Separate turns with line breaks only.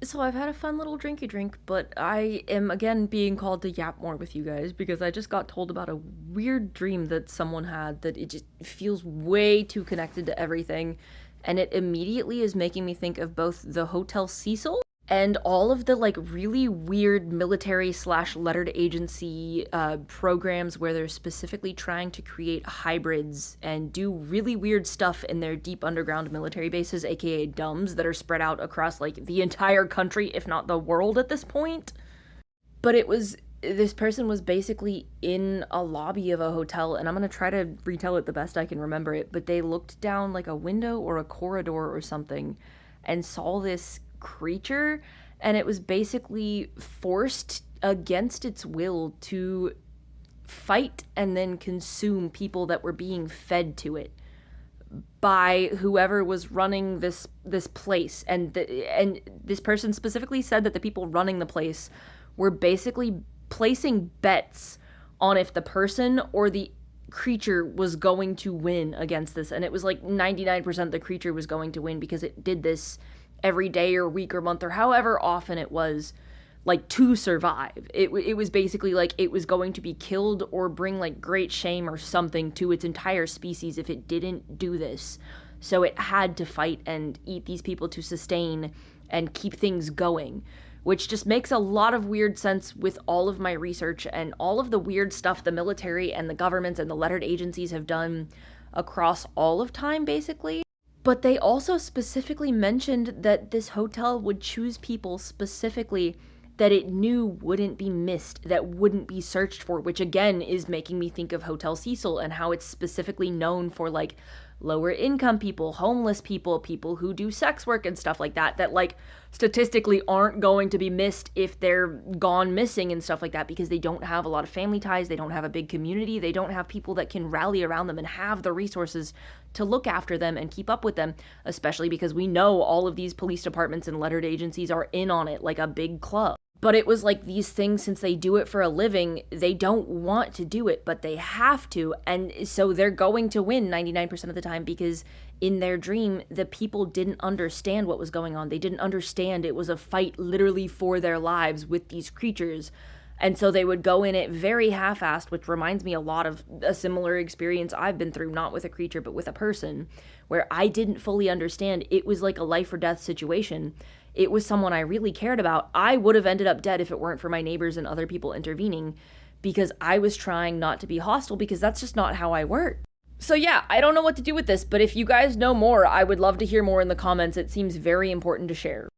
So I've had a fun little drinky drink, but I am again being called to yap more with you guys because I just got told about a weird dream that someone had that it just feels way too connected to everything. And it immediately is making me think of both the Hotel Cecil and all of the like really weird military slash lettered agency programs where they're specifically trying to create hybrids and do really weird stuff in their deep underground military bases, aka dumbs, that are spread out across like the entire country, if not the world at this point. But it was this person was basically in a lobby of a hotel, and I'm gonna try to retell it the best I can remember it, but they looked down like a window or a corridor or something and saw this creature, and it was basically forced against its will to fight and then consume people that were being fed to it by whoever was running this place. And this person specifically said that the people running the place were basically placing bets on if the person or the creature was going to win against this, and it was like 99% the creature was going to win because it did this every day or week or month or however often it was, like, to survive. It was basically like it was going to be killed or bring like great shame or something to its entire species if it didn't do this. So it had to fight and eat these people to sustain and keep things going, which just makes a lot of weird sense with all of my research and all of the weird stuff the military and the governments and the lettered agencies have done across all of time, basically. But they also specifically mentioned that this hotel would choose people specifically that it knew wouldn't be missed, that wouldn't be searched for, which again is making me think of Hotel Cecil and how it's specifically known for like lower income people, homeless people, people who do sex work and stuff like that, that like statistically aren't going to be missed if they're gone missing and stuff like that because they don't have a lot of family ties, they don't have a big community, they don't have people that can rally around them and have the resources to look after them and keep up with them, especially because we know all of these police departments and lettered agencies are in on it like a big club. But it was like these things, since they do it for a living, they don't want to do it, but they have to. And so they're going to win 99% of the time because in their dream, the people didn't understand what was going on. They didn't understand it was a fight literally for their lives with these creatures. And so they would go in it very half-assed, which reminds me a lot of a similar experience I've been through, not with a creature, but with a person, where I didn't fully understand. It was like a life or death situation. It was someone I really cared about. I would have ended up dead if it weren't for my neighbors and other people intervening because I was trying not to be hostile because that's just not how I work. So yeah, I don't know what to do with this, but if you guys know more, I would love to hear more in the comments. It seems very important to share.